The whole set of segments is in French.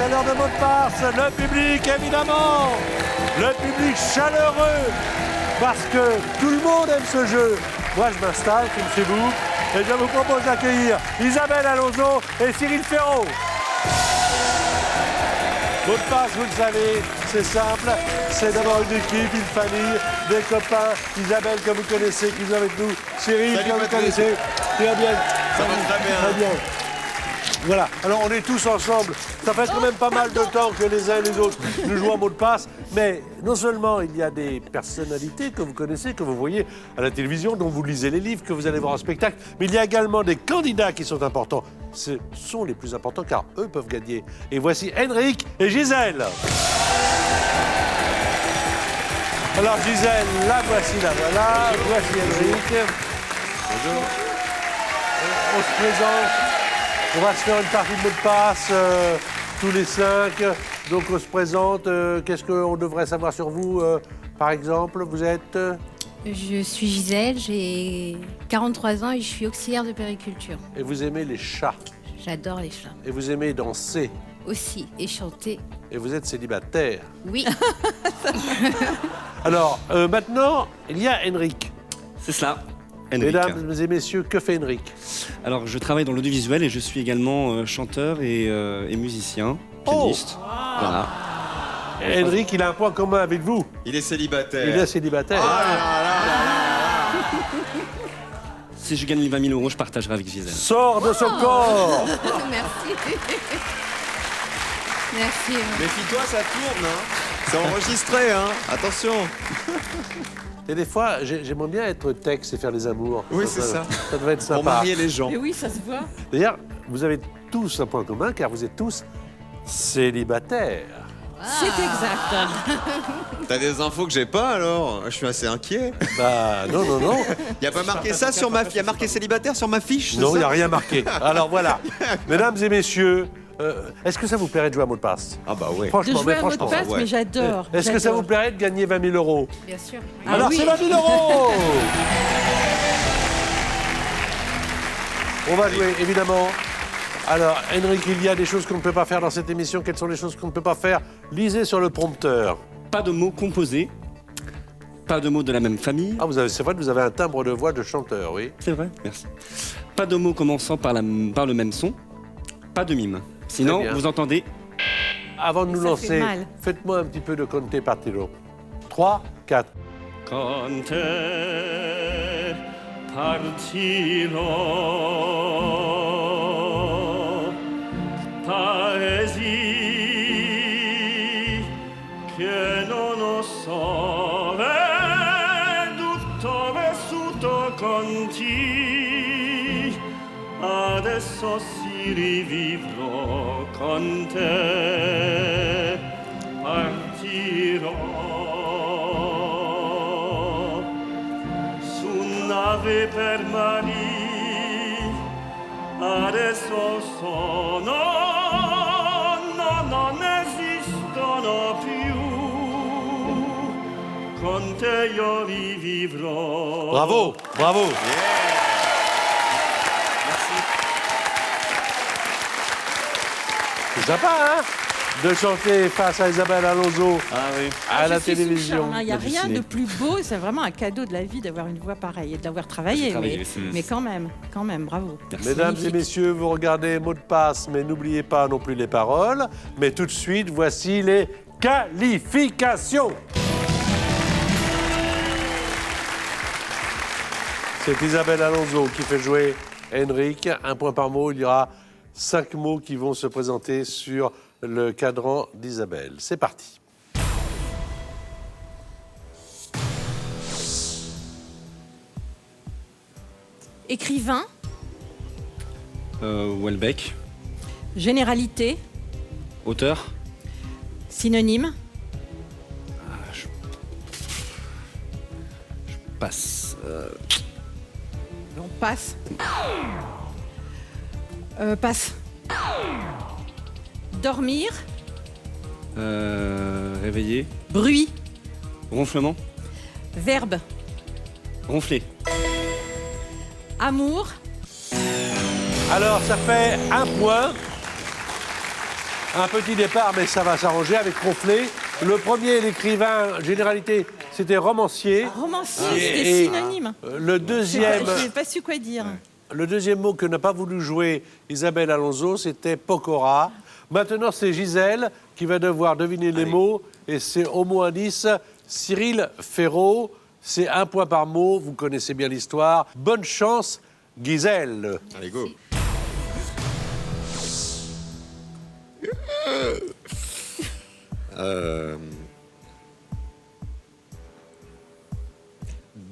l'heure de mot de passe. Le public, évidemment. Le public chaleureux. Parce que tout le monde aime ce jeu. Moi, je m'installe, comme chez vous. Et je vous propose d'accueillir Isabelle Alonso et Cyril Ferraud. Mot de passe, vous le savez, c'est simple. C'est d'abord une équipe, une famille, des copains. Isabelle, que vous connaissez, qui joue avec nous. Cyril, Salut, que vous Patrick. connaissez. Très bien. Ça va très bien. Très bien. Voilà, alors on est tous ensemble. Ça fait quand même pas mal de temps que les uns et les autres nous jouons en mot de passe. Mais non seulement il y a des personnalités que vous connaissez, que vous voyez à la télévision, dont vous lisez les livres, que vous allez voir en spectacle, mais il y a également des candidats qui sont importants. Ce sont les plus importants car eux peuvent gagner. Et voici Henrik et Gisèle. Alors Gisèle, la voici, la voilà. Voici Henrik. Bonjour. On se présente. On va se faire une partie de mot de passe tous les 5. Donc on se présente. Qu'est-ce qu'on devrait savoir sur vous, par exemple? Vous êtes Je suis Gisèle, j'ai 43 ans et je suis auxiliaire de périculture. Et vous aimez les chats. J'adore les chats. Et vous aimez danser. Aussi, et chanter. Et vous êtes célibataire. Oui. Alors, maintenant, il y a Henrik. C'est cela, Henrik. Mesdames et messieurs, que fait Henrik? Alors, je travaille dans l'audiovisuel et je suis également chanteur et musicien, pianiste. Voilà. Henrik, il a un point commun avec vous. Il est célibataire. Il est célibataire. Si je gagne les 20 000 €, je partagerai avec Gisèle. Sors de ce corps. Merci. Merci. Méfie-toi, ça tourne, hein. C'est enregistré, hein. Attention. Et des fois, j'aimerais bien être texte et faire les amours. Oui, c'est ça. Ça devrait être Pour sympa. marier les gens. Mais oui, ça se voit. D'ailleurs, vous avez tous un point commun car vous êtes tous célibataires. C'est exact. T'as des infos que j'ai pas, alors? Je suis assez inquiet. Bah non. Y a pas marqué ça sur ma... Y a marqué célibataire sur ma fiche, c'est Non, il ça? n'y a rien marqué. Alors voilà, mesdames et messieurs, est-ce que ça vous plairait de jouer à mot de passe? Ah bah ouais. De Franchement, jouer mais à mot de franchement. passe, ouais. mais j'adore. Est-ce que ça vous plairait de gagner 20 000 €? Bien sûr. Ah Alors oui. c'est 20 000 €. On va jouer, évidemment. Alors, Henrik, il y a des choses qu'on ne peut pas faire dans cette émission. Quelles sont les choses qu'on ne peut pas faire? Lisez sur le prompteur. Pas de mots composés, pas de mots de la même famille. Ah, c'est vrai que vous avez un timbre de voix de chanteur, oui. C'est vrai, merci. Pas de mots commençant par le même son, pas de mime. Sinon, bien. vous entendez Avant de nous Ça fait lancer, mal. faites-moi un petit peu de Conte Partiro. 3, 4. Con te partirò, paesi che non ho so tutto vissuto con te, adesso si rivivrò con te, partirò. Nave per Maria, adesso sono, no, non esistono più, con te io rivivrò. Bravo, bravo. C'est sympa, hein? De chanter face à Isabelle Alonso Ah oui. à la Je suis sous le télévision. charme, hein. Il n'y a La rien Disney. de plus beau. C'est vraiment un cadeau de la vie d'avoir une voix pareille et de l'avoir travaillé. Mais quand même, bravo. Merci. Mesdames et Magnifique. messieurs, vous regardez mot de passe, mais n'oubliez pas non plus les paroles. Mais tout de suite, voici les qualifications. C'est Isabelle Alonso qui fait jouer Henrik. Un point par mot, il y aura 5 mots qui vont se présenter sur le cadran d'Isabelle. C'est parti. Écrivain, Welbeck, généralité, auteur, synonyme, passe. on passe. Passe. Dormir, Réveillé, bruit, ronflement, verbe, ronfler. amour, Alors, ça fait 1 point. Un petit départ, mais ça va s'arranger avec Ronflé. Le premier, l'écrivain, généralité, c'était romancier. Romancier, Et- c'était synonyme. Le deuxième, Je n'ai pas su quoi dire. le deuxième mot que n'a pas voulu jouer Isabelle Alonso, c'était pokora. Maintenant, c'est Gisèle qui va devoir deviner les mots. Et c'est au mot indice, Cyril Ferraud. C'est 1 point par mot. Vous connaissez bien l'histoire. Bonne chance, Gisèle. Allez, go.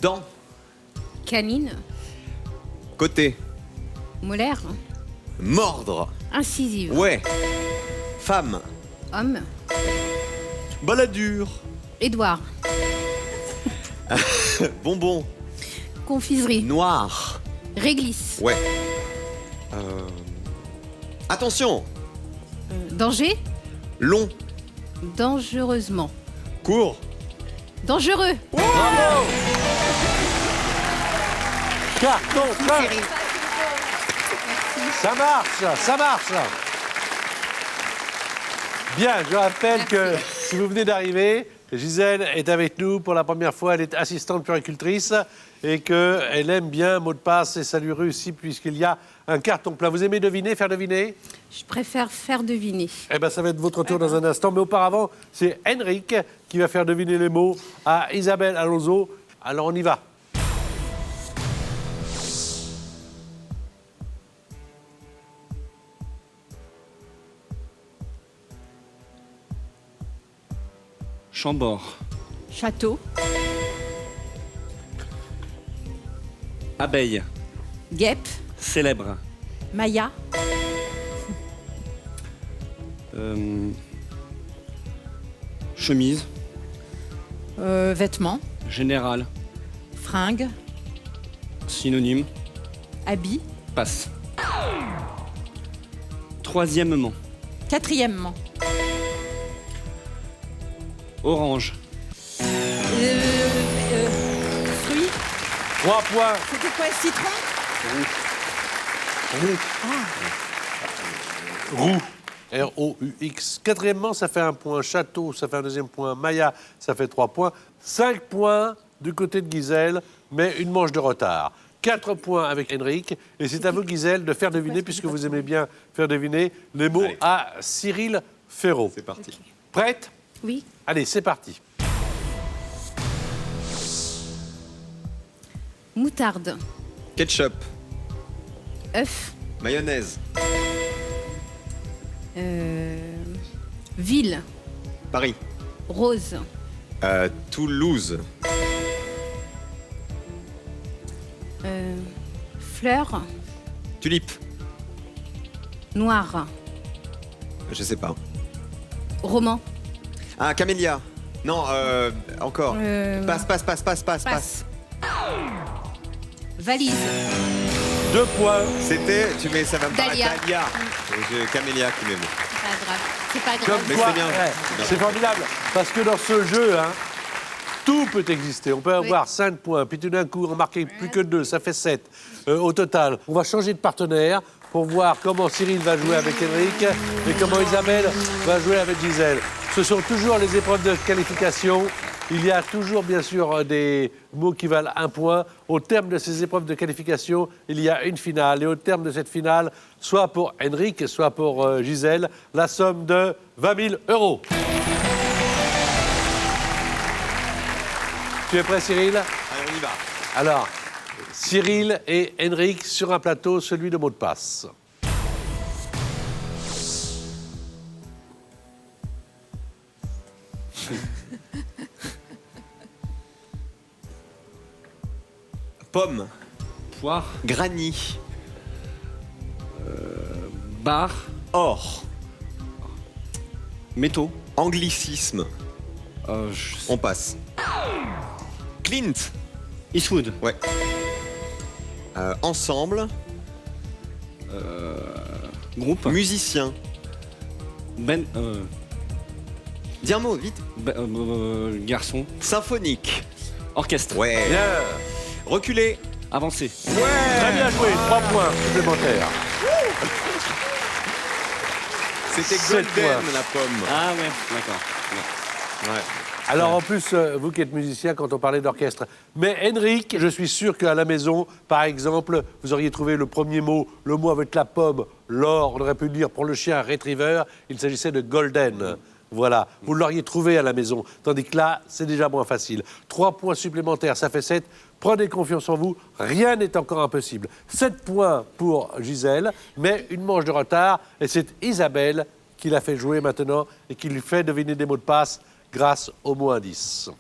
Dents. Canine, Côté. molaire, Mordre. incisive, Ouais. Femme. homme, Baladure. Édouard, Bonbon. confiserie, Noir. réglisse, Ouais. Attention. danger, Long. dangereusement, Court. dangereux, Carton plein. Ça marche, ça marche. Bien, je rappelle que si vous venez d'arriver, Gisèle est avec nous pour la première fois. Elle est assistante puéricultrice et qu'elle aime bien mot de passe et ça lui réussit puisqu'il y a un carton plein. Vous aimez deviner, faire deviner? je préfère faire deviner. Eh bien, ça va être votre tour dans un instant. Mais auparavant, c'est Henrik qui va faire deviner les mots à Isabelle Alonso. Alors, on y va. Chambord. Château, Abeille. guêpe, Célèbre. Maya, Chemise. vêtements, Général. fringues, Synonyme. habits, Passe. Troisièmement. quatrièmement, Orange. fruits, 3 points. c'était quoi, citron, Roux. R-O-U-X. Quatrièmement, ça fait 1 point. Château, ça fait un deuxième point. Maya, ça fait 3 points. 5 points du côté de Gisèle, mais une manche de retard. 4 points avec Henrik. Et c'est à vous, Gisèle, de faire deviner, puisque vous aimez bien faire deviner, les mots Allez. à Cyril Ferraud. C'est parti. Prête? Oui, Allez, c'est parti. moutarde, Ketchup. œuf, Mayonnaise. ville, Paris. rose, Toulouse. fleur, Tulipe. noir, Je sais pas. roman, Ah, camélia. Non, encore. Passe. passe, valise, 2 points. C'était, tu mets, ça va me paraître Dahlia. Dahlia. J'ai camélia qui m'aime. c'est pas grave, c'est pas grave. Comme Mais quoi, c'est bien. c'est formidable. Parce que dans ce jeu, hein, tout peut exister. On peut avoir 5 points, puis tout d'un coup, en marquer plus que 2, ça fait 7 au total. On va changer de partenaire pour voir comment Cyril va jouer avec Henrik et comment Isabelle va jouer avec Gisèle. Ce sont toujours les épreuves de qualification. Il y a toujours, bien sûr, des mots qui valent 1 point. Au terme de ces épreuves de qualification, il y a une finale. Et au terme de cette finale, soit pour Henrik, soit pour Gisèle, la somme de 20 000 €. Tu es prêt, Cyril? Allez, on y va. Alors, Cyril et Henrik sur un plateau, celui de mot de passe. Pomme. Poire. Granit. Bar. Or. Métaux. Anglicisme. On passe. Clint. Eastwood. Ouais. Ensemble. Groupe. Musicien. Dis un mot, vite. Garçon. Symphonique. Orchestre. Ouais. Bien. Reculé. Avancé. Très bien joué, 3 points supplémentaires. C'était 7 golden, points. la pomme. Ah ouais, d'accord. Ouais. Alors en plus, vous qui êtes musicien, quand on parlait d'orchestre. Mais Henrik, je suis sûr qu'à la maison, par exemple, vous auriez trouvé le premier mot, le mot avec la pomme, l'or, on aurait pu le dire pour le chien retriever, il s'agissait de golden. Voilà, vous l'auriez trouvé à la maison. Tandis que là, c'est déjà moins facile. 3 points supplémentaires, ça fait 7. Prenez confiance en vous, rien n'est encore impossible. 7 points pour Gisèle, mais une manche de retard. Et c'est Isabelle qui l'a fait jouer maintenant et qui lui fait deviner des mots de passe grâce au mot indice.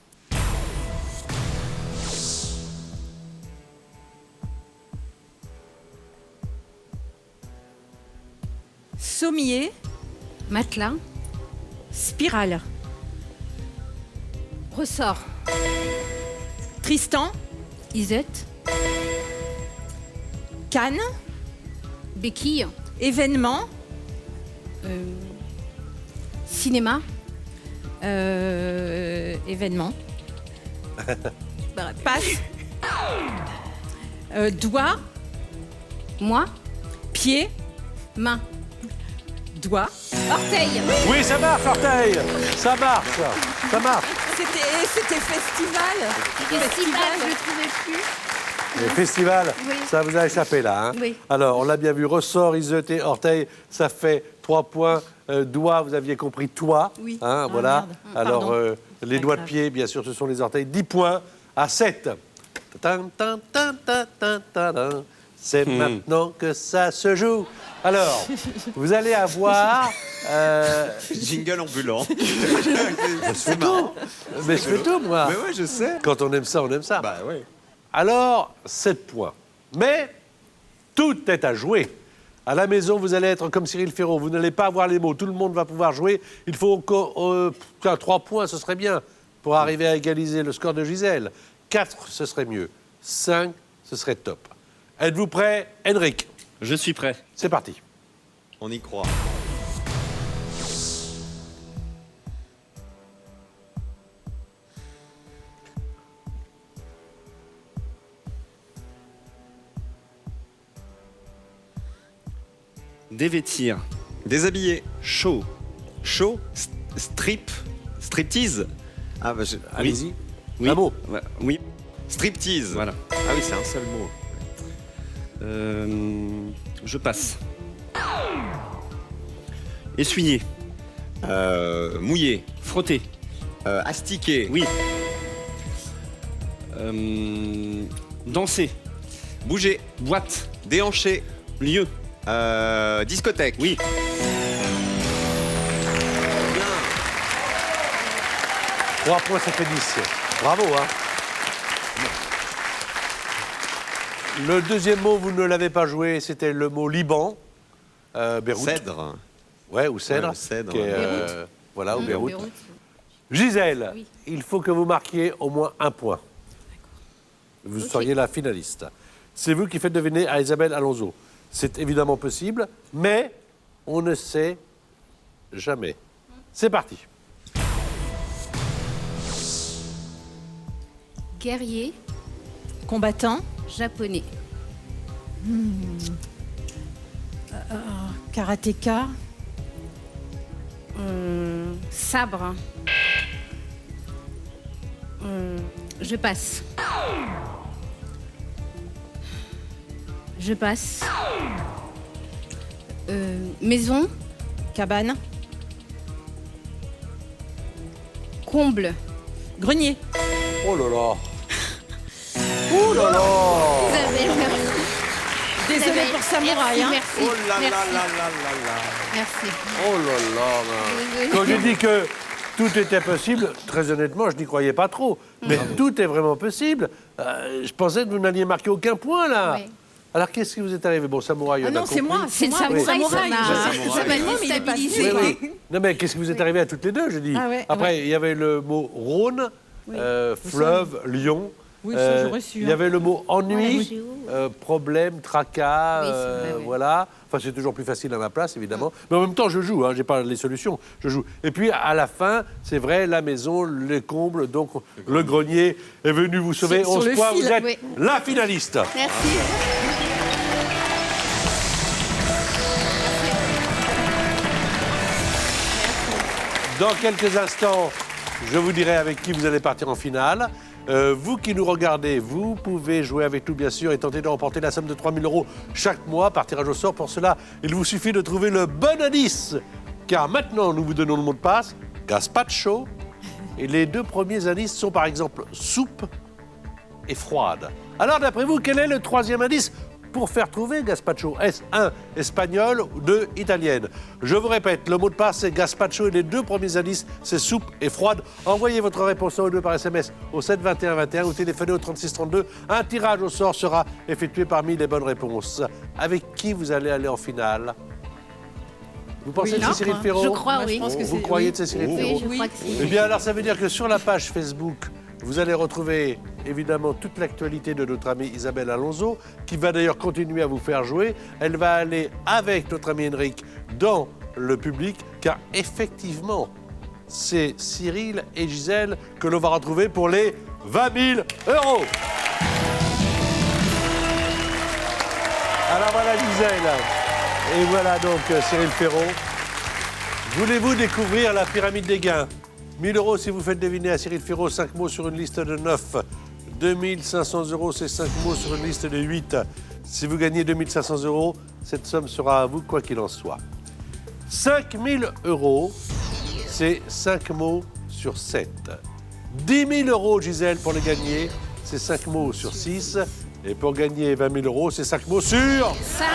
Sommier, Matelas, spirale. ressort, Tristan, Isette, Cannes, béquille, événement, cinéma, événement. Passe. Doigt, moi, pied, main, doigt. orteil. Oui, ça marche, orteil. Ça marche. Ça marche. C'était festival. Festival, je ne trouvais plus. Le festival, Oui. ça vous a échappé là. Hein. Oui. Alors, on l'a bien vu, ressort, isoté, orteil, ça fait 3 points. Doigt, vous aviez compris, toi. Oui. Hein, Ah, voilà. merde. Alors, Pardon. les Pas doigts de grave. pied, bien sûr, ce sont les orteils. 10 points à 7. Tan, tan, tan, tan, tan, tan, tan. C'est maintenant que ça se joue. Alors, vous allez avoir... Jingle ambulant. c'est tout. Mais je fais tout, moi. Mais ouais, je sais. Quand on aime ça, on aime ça. Bah ouais. Alors, 7 points. Mais tout est à jouer. À la maison, vous allez être comme Cyril Ferraud. Vous n'allez pas avoir les mots. Tout le monde va pouvoir jouer. Il faut encore 3 points, ce serait bien, pour arriver à égaliser le score de Gisèle. 4, ce serait mieux. 5, ce serait top. Êtes-vous prêt, Henrik? Je suis prêt. C'est parti. On y croit. Dévêtir. Déshabillé. Chaud. Chaud. Strip. Striptease. Ah bah Allez-y. Oui. Un mot. Ouais, oui. Striptease. Voilà. Ah oui, c'est un seul mot. Je passe. Essuyer. Mouillé. Frotter. Astiqué. Oui. Danser. Bouger. Boîte. Déhanché. Lieu. Discothèque. Oui. Bien. 3 points, ça fait 10. Bravo, hein. Le deuxième mot, vous ne l'avez pas joué, c'était le mot Liban. Beyrouth. Cèdre. Ouais, ou cèdre. Ouais, le cèdre, qui est, ouais. voilà, ou Beyrouth. Beyrouth. Gisèle, Oui. il faut que vous marquiez au moins 1 point. Vous seriez la finaliste. C'est vous qui faites deviner à Isabelle Alonso. C'est évidemment possible, mais on ne sait jamais. C'est parti. Guerrier, Combattant, japonais, karatéka, sabre. Je passe. Je passe. Maison, cabane, comble. grenier. Oh là là. Oh là là. Isabelle, merci. Désolé Isabelle, pour Samouraï. Hein. Merci, Oh là merci, là là là là là. merci. Oh là là. Désolée. Quand j'ai dit que tout était possible, très honnêtement, je n'y croyais pas trop. Mais tout est vraiment possible. Je pensais que vous n'alliez marquer aucun point, là. Oui. Alors, qu'est-ce qui vous est arrivé? Bon, samouraï, on Ah a non, compris. c'est moi. C'est le moi, samouraï, samouraï. ça m'a Mais il est déstabilisé. passé. Oui. Non, mais qu'est-ce qui vous est arrivé à toutes les deux, je dis. Ah ouais, Après, ouais. il y avait le mot Rhône, Oui. fleuve, lion. Oui, ça, j'aurais su, Il y hein. avait le mot ennui, Ouais. problème, tracas, Oui, c'est vrai, oui. voilà. Enfin, c'est toujours plus facile à ma place, évidemment. Mais en même temps, je joue, hein, j'ai pas les solutions, je joue. Et puis, à la fin, c'est vrai, la maison, les combles, donc le grenier est venu vous sauver. Sur 11 le points, fil, vous êtes oui. la finaliste. Merci. Dans quelques instants, je vous dirai avec qui vous allez partir en finale. Vous qui nous regardez, vous pouvez jouer avec nous bien sûr et tenter de remporter la somme de 3 000 € chaque mois par tirage au sort. Pour cela, il vous suffit de trouver le bon indice. Car maintenant, nous vous donnons le mot de passe, gazpacho. Et les 2 premiers indices sont par exemple soupe et froide. Alors d'après vous, quel est le 3e indice pour faire trouver gazpacho? Est-ce 1, espagnol ou 2, italienne? Je vous répète, le mot de passe c'est gazpacho et les 2 premiers indices c'est soupe et froide. Envoyez votre réponse au 2 par SMS au 7 21 21 ou téléphonez au 36 32. Un tirage au sort sera effectué parmi les bonnes réponses. Avec qui vous allez aller en finale? Vous pensez que c'est Cyril Ferraud? Je crois, oui. Vous croyez que c'est Cyril Ferraud? Oui, je crois que c'est. Eh bien alors ça veut dire que sur la page Facebook, vous allez retrouver évidemment toute l'actualité de notre amie Isabelle Alonso, qui va d'ailleurs continuer à vous faire jouer. Elle va aller avec notre ami Henrik dans le public, car effectivement, c'est Cyril et Gisèle que l'on va retrouver pour les 20 000 €. Alors voilà Gisèle, et voilà donc Cyril Ferraud. Voulez-vous découvrir la pyramide des gains? 1 000 € si vous faites deviner à Cyril Ferraud 5 mots sur une liste de 9. 2 500 €, c'est 5 mots sur une liste de 8. Si vous gagnez 2 500 €, cette somme sera à vous, quoi qu'il en soit. 5 000 €, c'est 5 mots sur 7. 10 000 €, Gisèle, pour les gagner, c'est 5 mots sur 6. Et pour gagner 20 000 €, c'est 5 mots sur... 5.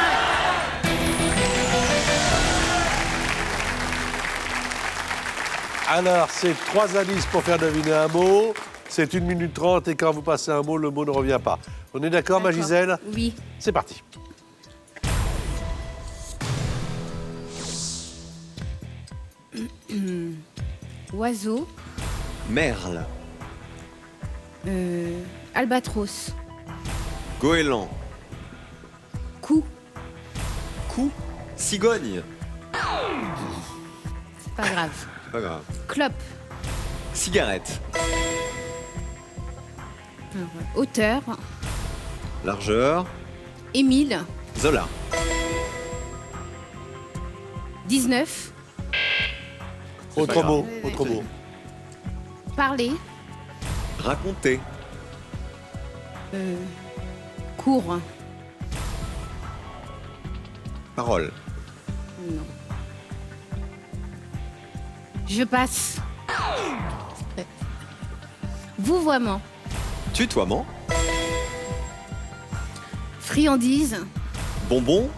Alors, c'est 3 indices pour faire deviner un mot. C'est 1 minute 30 et quand vous passez un mot, le mot ne revient pas. On est d'accord, ma Gisèle? Oui. C'est parti. Oiseau. Merle. Albatros. Goéland. Cou. Cou. Cigogne. C'est pas grave. Pas grave. Clope. Cigarette. Hauteur. Largeur. Émile. Zola. 19. Autre pas mot, grave. autre mot. Parler. Raconter. Cours. Parole. Non. Je passe. Vouvoiement. Tutoiement. Friandise. Bonbon.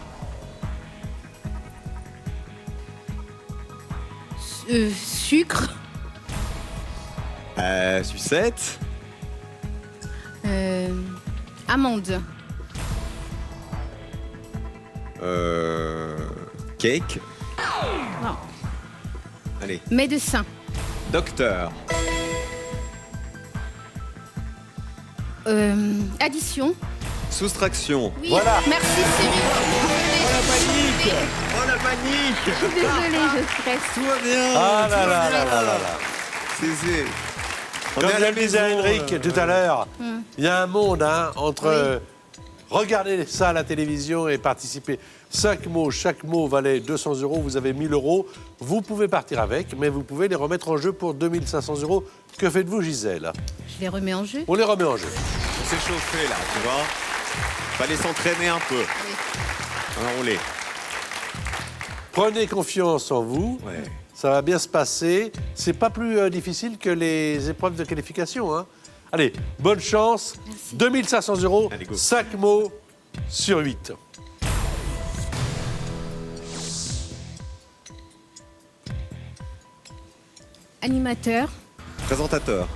Sucre. Sucette. Amande. Cake. Non. Allez. Médecin. Docteur. Addition. Soustraction. Oui. Voilà. Merci Cyril. Oh la panique. Je suis désolée, je stresse. Tout va bien. Ah tout là va là bien. là là là là. C'est... On Comme est à je la le disais à maison, Henrik tout à l'heure, il y a un monde entre regarder ça à la télévision et participer. 5 mots, chaque mot valait 200 €, vous avez 1 000 €. Vous pouvez partir avec, mais vous pouvez les remettre en jeu pour 2 500 €. Que faites-vous, Gisèle? Je les remets en jeu. On les remet en jeu. On s'est chauffé là, tu vois. Fallait s'entraîner un peu. Enroulé. Prenez confiance en vous. Ouais. Ça va bien se passer. C'est pas plus difficile que les épreuves de qualification, hein. Allez, bonne chance. Merci. 2 500 €, Allez, go. 5 mots sur 8. Animateur. Présentateur.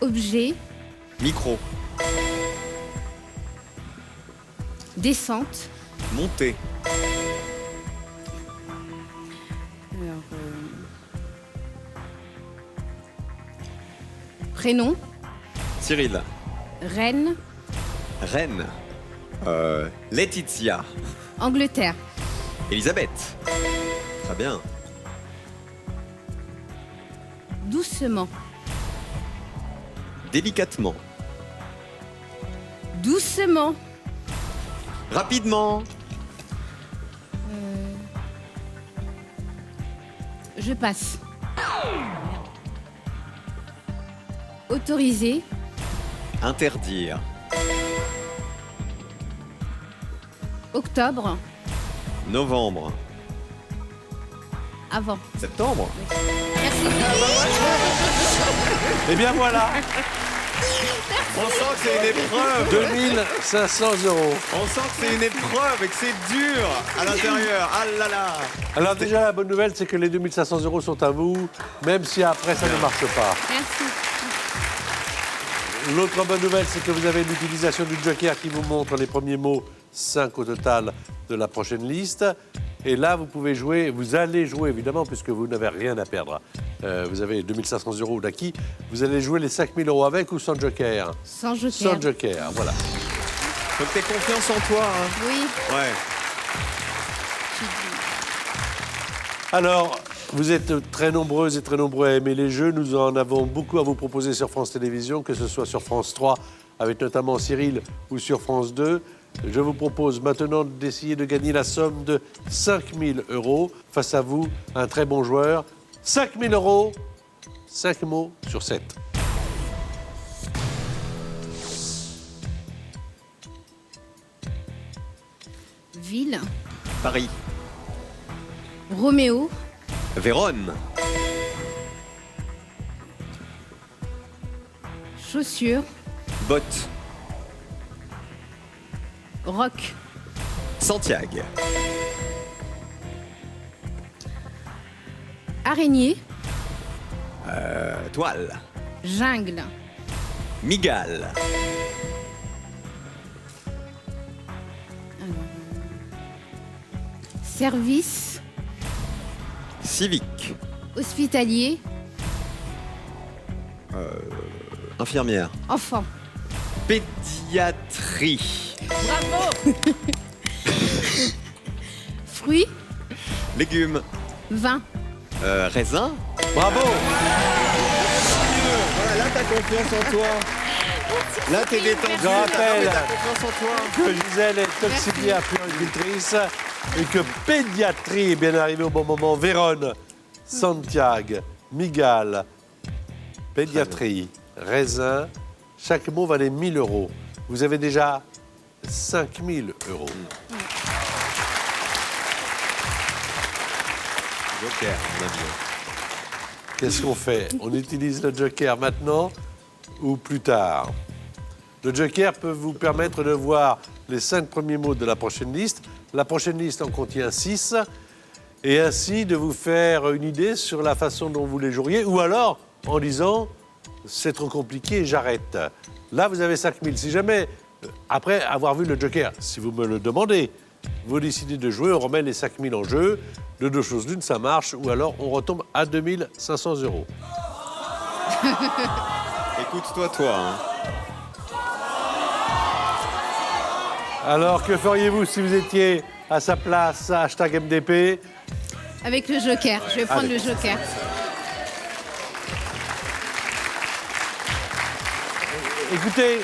Objet. Micro. Descente. Montée. Alors, prénom. Cyril. Reine. Reine. Laetitia. Angleterre. Elisabeth. Très bien. Doucement. Délicatement. Doucement. Rapidement. Je passe. Autorisé. Interdire. Octobre. Novembre. Avant. Septembre. Merci. Eh bien voilà, On sent que c'est une épreuve. 2500 euros. On sent que c'est une épreuve et que c'est dur à l'intérieur. Ah là là. Alors déjà, la bonne nouvelle, c'est que les 2500 euros sont à vous, même si après, ça ne marche pas. Merci. L'autre bonne nouvelle, c'est que vous avez l'utilisation du joker qui vous montre les premiers mots, 5 au total, de la prochaine liste. Et là, vous pouvez jouer, vous allez jouer évidemment, puisque vous n'avez rien à perdre. Vous avez 2500 euros d'acquis. Vous allez jouer les 5000 euros avec ou sans joker? Sans joker. Sans joker, voilà. Faut que t'aies confiance en toi. Hein. Oui. Ouais. Alors, vous êtes très nombreuses et très nombreux à aimer les jeux. Nous en avons beaucoup à vous proposer sur France Télévisions, que ce soit sur France 3, avec notamment Cyril, ou sur France 2. Je vous propose maintenant d'essayer de gagner la somme de 5000 euros. Face à vous, un très bon joueur. 5000 euros, 5 mots sur 7. Ville. Paris. Roméo. Vérone. Chaussures. Botte. Rock. Santiago. Araignée. Toile. Jungle. Migale. Service. Civique. Hospitalier. Infirmière. Enfant. Pédiatrie. Fruits. Légumes. Vin. Raisin. Bravo! Voilà, là, t'as confiance en toi. Là, t'es détendu. Je rappelle T'as confiance en toi. que Gisèle est auxiliaire puéricultrice et que pédiatrie est bien arrivée au bon moment. Vérone, Santiago, Migale, pédiatrie, raisin. Chaque mot valait 1000 euros. Vous avez déjà 5000 euros. Joker, on a bien. Qu'est-ce qu'on fait? On utilise le joker maintenant ou plus tard? Le joker peut vous permettre de voir les 5 premiers mots de la prochaine liste. La prochaine liste en contient 6. Et ainsi de vous faire une idée sur la façon dont vous les joueriez. Ou alors en disant, c'est trop compliqué, j'arrête. Là, vous avez 5000. Si jamais, après avoir vu le joker, si vous me le demandez, vous décidez de jouer, on remet les 5000 en jeu. De deux choses l'une, ça marche. Ou alors on retombe à 2500 euros. Écoute-toi, toi. Hein. Alors, que feriez-vous si vous étiez à sa place, hashtag MDP? Avec le joker. Je vais prendre Allez. le joker. Écoutez,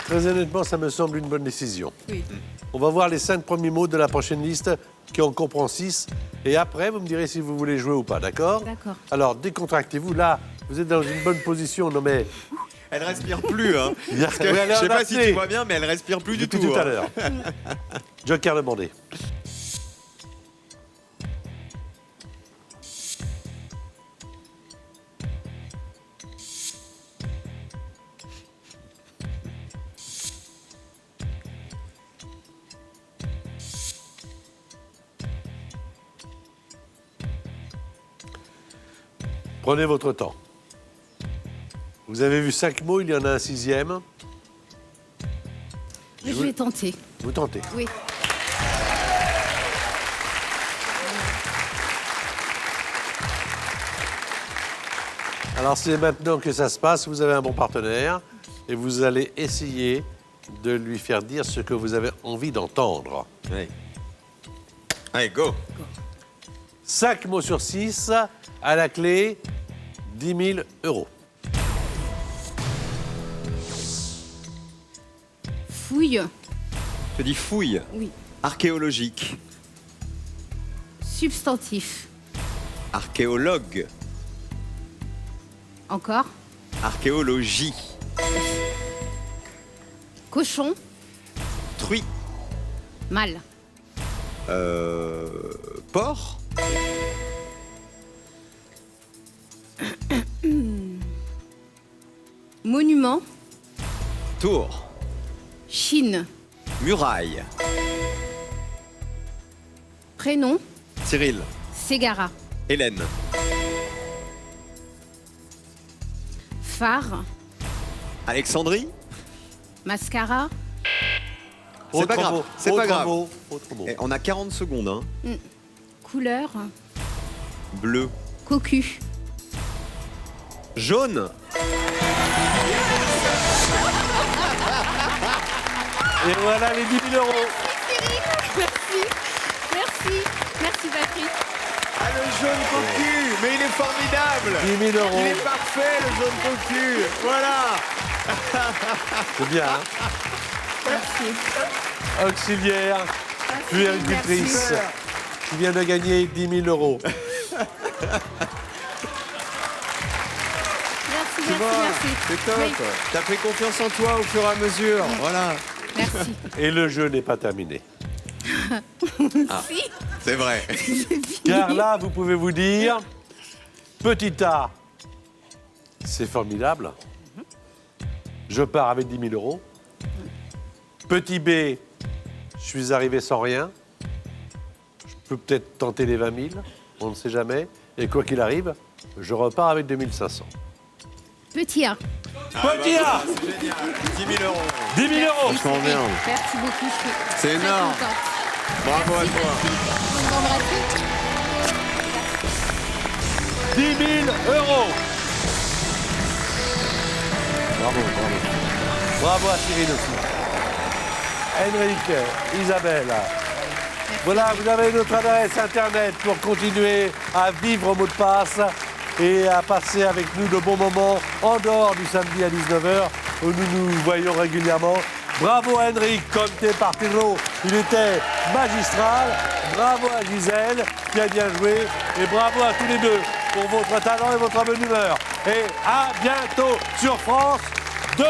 très honnêtement, ça me semble une bonne décision. Oui. On va voir les 5 premiers mots de la prochaine liste, qui en comprend 6. Et après, vous me direz si vous voulez jouer ou pas, d'accord? D'accord. Alors, décontractez-vous. Là, vous êtes dans une bonne position. Non, mais Elle respire plus, hein. Bien, Parce que, oui, elle est je sais pas adaptée. si tu vois bien, mais elle respire plus du depuis tout. tout à hein. l'heure. Joker demandé. Prenez votre temps. Vous avez vu 5 mots, il y en a un 6e. Je vais tenter. Vous tentez. Oui. Alors c'est maintenant que ça se passe, vous avez un bon partenaire et vous allez essayer de lui faire dire ce que vous avez envie d'entendre. Ouais. Allez, go. 5 mots sur 6, à la clé, 10 000 euros. Fouille. Je dis fouille. Oui. Archéologique. Substantif. Archéologue. Encore. Archéologie. Cochon. Truie. Mâle. Porc. Monument. Tour. Chine. Muraille. Prénom. Cyril. Ségara. Hélène. Phare. Alexandrie. Mascara. C'est pas grave. C'est pas grave. Autre mot. Eh, on a 40 secondes. Hein. Couleur. Bleu. Cocu. Jaune. Et voilà les 10 000 euros. Merci Patrick. Ah, le jaune cocu. Mais il est formidable. 10 000 euros. Il est parfait, le jaune cocu. Voilà. C'est bien, hein. Merci. Auxiliaire, puéricultrice, Merci. qui vient de gagner 10 000 euros. Merci. C'est top. Oui. T'as pris confiance en toi au fur et à mesure. Voilà. Merci. Et le jeu n'est pas terminé. C'est vrai. Car là, vous pouvez vous dire, petit A, c'est formidable. Je pars avec 10 000 euros. Petit B, je suis arrivé sans rien. Je peux peut-être tenter les 20 000, on ne sait jamais. Et quoi qu'il arrive, je repars avec 2 500. Petit A. Petit A, C'est génial. 10 000 euros. 10 000 euros. Franchement bien. Merci beaucoup. Je suis C'est très énorme. contente. Bravo à Merci, toi. Patrick. Je vous embrasse. 10 000 euros. Bravo. Bravo à Cyril aussi. Henrik, Isabelle. Voilà, vous avez notre adresse internet pour continuer à vivre au mot de passe et à passer avec nous de bons moments en dehors du samedi à 19h où nous nous voyons régulièrement. Bravo à Henrik, Conte Partiro, il était magistral. Bravo à Gisèle qui a bien joué et bravo à tous les deux pour votre talent et votre bonne humeur. Et à bientôt sur France 2.